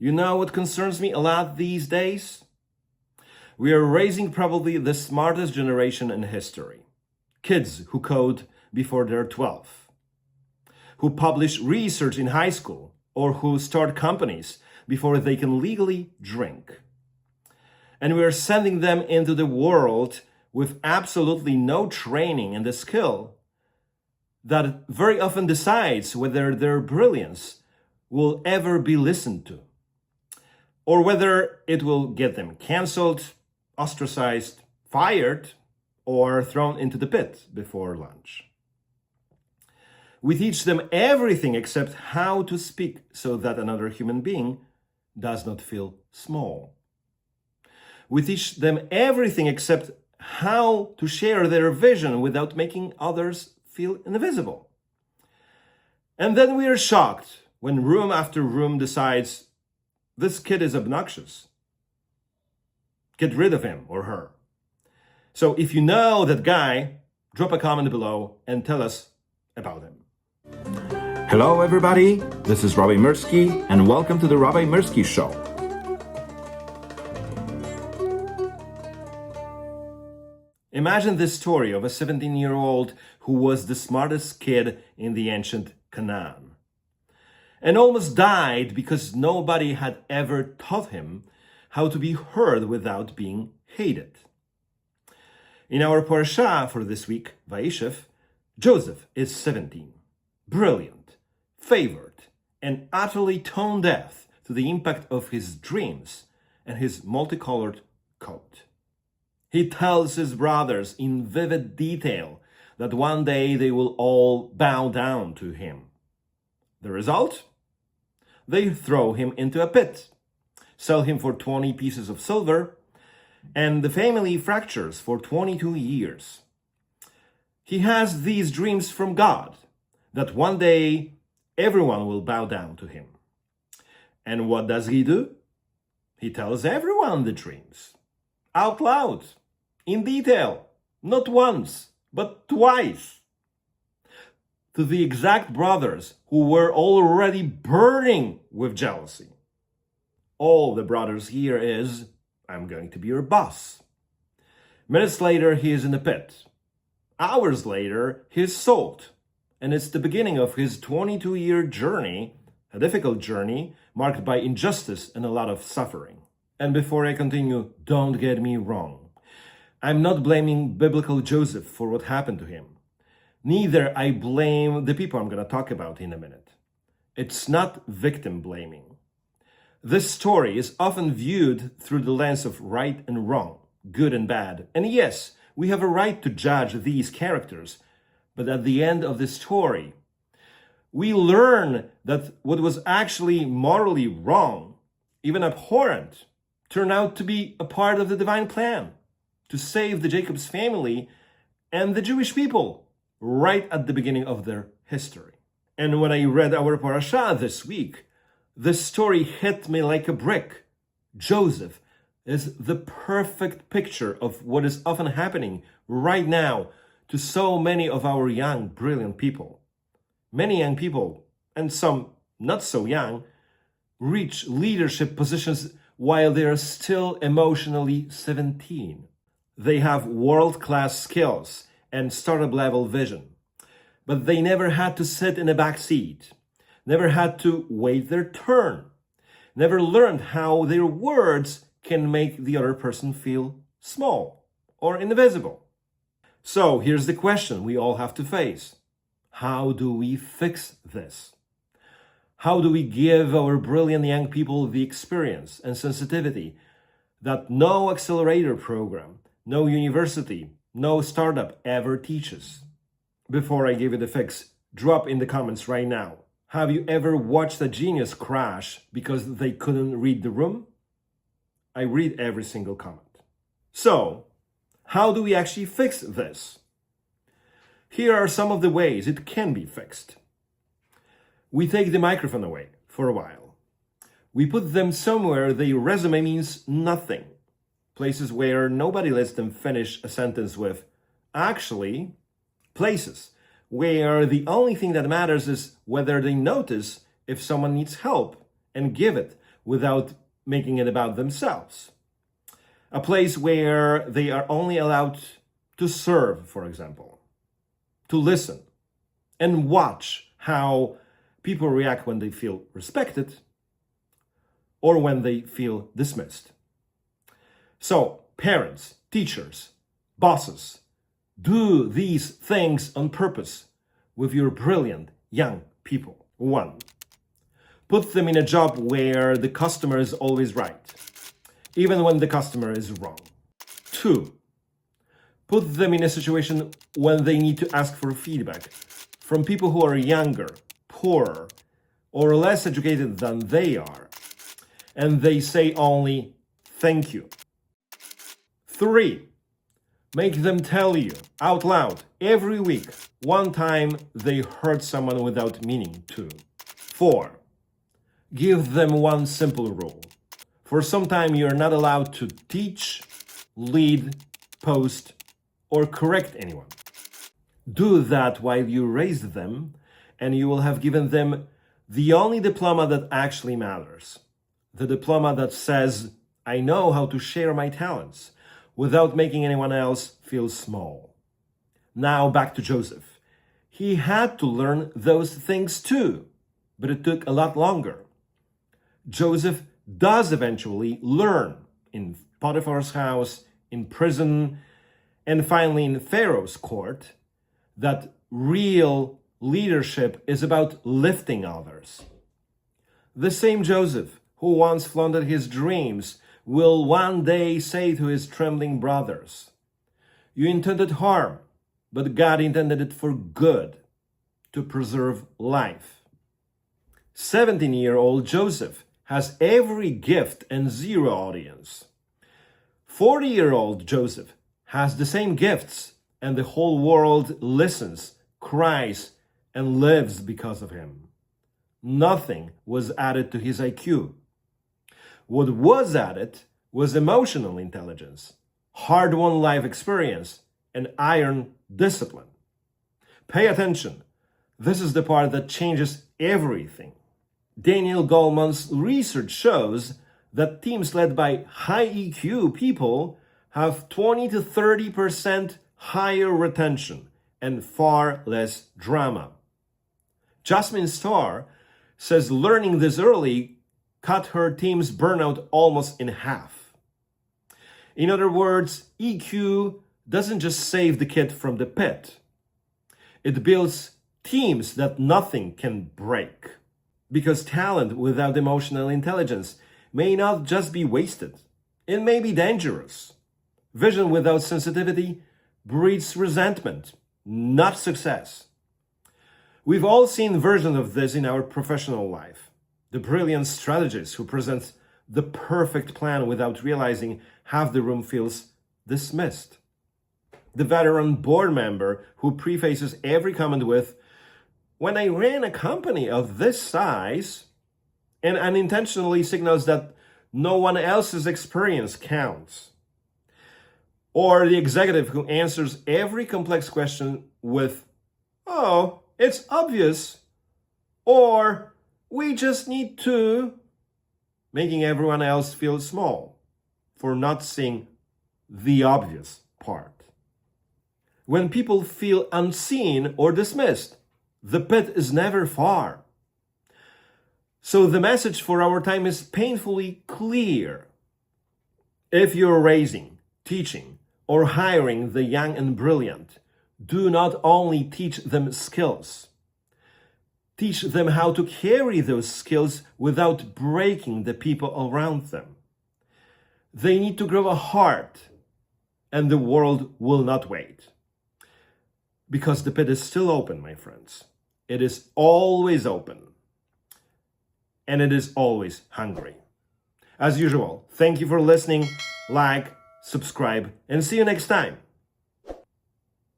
You know what concerns me a lot these days? We are raising probably the smartest generation in history. Kids who code before they're 12, who publish research in high school, or who start companies before they can legally drink. And we are sending them into the world with absolutely no training in the skill that very often decides whether their brilliance will ever be listened to, or whether it will get them canceled, ostracized, fired, or thrown into the pit before lunch. We teach them everything except how to speak so that another human being does not feel small. We teach them everything except how to share their vision without making others feel invisible. And then we are shocked when room after room decides, this kid is obnoxious. Get rid of him or her. So if you know that guy, drop a comment below and tell us about him. Hello everybody, this is Rabbi Mirski and welcome to the Rabbi Mirski Show. Imagine this story of a 17-year-old who was the smartest kid in the ancient Canaan and almost died because nobody had ever taught him how to be heard without being hated. In our parashah for this week, Vayeshev, Joseph is 17, brilliant, favored, and utterly tone deaf to the impact of his dreams and his multicolored coat. He tells his brothers in vivid detail that one day they will all bow down to him. The result? They throw him into a pit, sell him for 20 pieces of silver, and the family fractures for 22 years. He has these dreams from God that one day everyone will bow down to him. And what does he do? He tells everyone the dreams, out loud, in detail, not once, but twice, to the exact brothers who were already burning with jealousy. All the brothers hear is, I'm going to be your boss. Minutes later, he is in the pit. Hours later, he is sold. And it's the beginning of his 22-year journey, a difficult journey marked by injustice and a lot of suffering. And before I continue, don't get me wrong. I'm not blaming biblical Joseph for what happened to him. Neither I blame the people I'm going to talk about in a minute. It's not victim blaming. This story is often viewed through the lens of right and wrong, good and bad. And yes, we have a right to judge these characters. But at the end of the story, we learn that what was actually morally wrong, even abhorrent, turned out to be a part of the divine plan to save the Jacob's family and the Jewish people right at the beginning of their history. And when I read our parashah this week, this story hit me like a brick. Joseph is the perfect picture of what is often happening right now to so many of our young, brilliant people. Many young people, and some not so young, reach leadership positions while they are still emotionally 17. They have world-class skills and startup-level vision, but they never had to sit in a back seat, never had to wait their turn, never learned how their words can make the other person feel small or invisible. So here's the question we all have to face. How do we fix this? How do we give our brilliant young people the experience and sensitivity that no accelerator program, no university, no startup ever teaches? Before I give you the fix, drop in the comments right now. Have you ever watched a genius crash because they couldn't read the room? I read every single comment. So, how do we actually fix this? Here are some of the ways it can be fixed. We take the microphone away for a while. We put them somewhere their resume means nothing. Places where nobody lets them finish a sentence with, actually. Places where the only thing that matters is whether they notice if someone needs help and give it without making it about themselves. A place where they are only allowed to serve, for example, to listen and watch how people react when they feel respected or when they feel dismissed. So, parents, teachers, bosses, do these things on purpose with your brilliant young people. 1. Put them in a job where the customer is always right, even when the customer is wrong. 2. Put them in a situation when they need to ask for feedback from people who are younger, poorer, or less educated than they are, and they say only, "Thank you." 3. Make them tell you out loud every week one time they hurt someone without meaning to. 4. Give them one simple rule. For some time, you're not allowed to teach, lead, post, or correct anyone. Do that while you raise them, and you will have given them the only diploma that actually matters. The diploma that says, "I know how to share my talents," without making anyone else feel small. Now back to Joseph. He had to learn those things too, but it took a lot longer. Joseph does eventually learn in Potiphar's house, in prison, and finally in Pharaoh's court that real leadership is about lifting others. The same Joseph who once flaunted his dreams will one day say to his trembling brothers, "You intended harm, but God intended it for good, to preserve life." 17-year-old Joseph has every gift and zero audience. 40-year-old Joseph has the same gifts, and the whole world listens, cries, and lives because of him. Nothing was added to his IQ. What was added was emotional intelligence, hard-won life experience, and iron discipline. Pay attention. This is the part that changes everything. Daniel Goleman's research shows that teams led by high EQ people have 20 to 30% higher retention and far less drama. Jasmine Starr says learning this early cut her team's burnout almost in half. In other words, EQ doesn't just save the kid from the pit. It builds teams that nothing can break. Because talent without emotional intelligence may not just be wasted, it may be dangerous. Vision without sensitivity breeds resentment, not success. We've all seen versions of this in our professional life. The brilliant strategist who presents the perfect plan without realizing half the room feels dismissed. The veteran board member who prefaces every comment with, "When I ran a company of this size," and unintentionally signals that no one else's experience counts. Or the executive who answers every complex question with, "Oh, it's obvious," or "We just need to," making everyone else feel small for not seeing the obvious part. When people feel unseen or dismissed, the pit is never far. So the message for our time is painfully clear. If you're raising, teaching, or hiring the young and brilliant, do not only teach them skills. Teach them how to carry those skills without breaking the people around them. They need to grow a heart, and the world will not wait. Because the pit is still open, my friends. It is always open. And it is always hungry. As usual, thank you for listening, like, subscribe, and see you next time.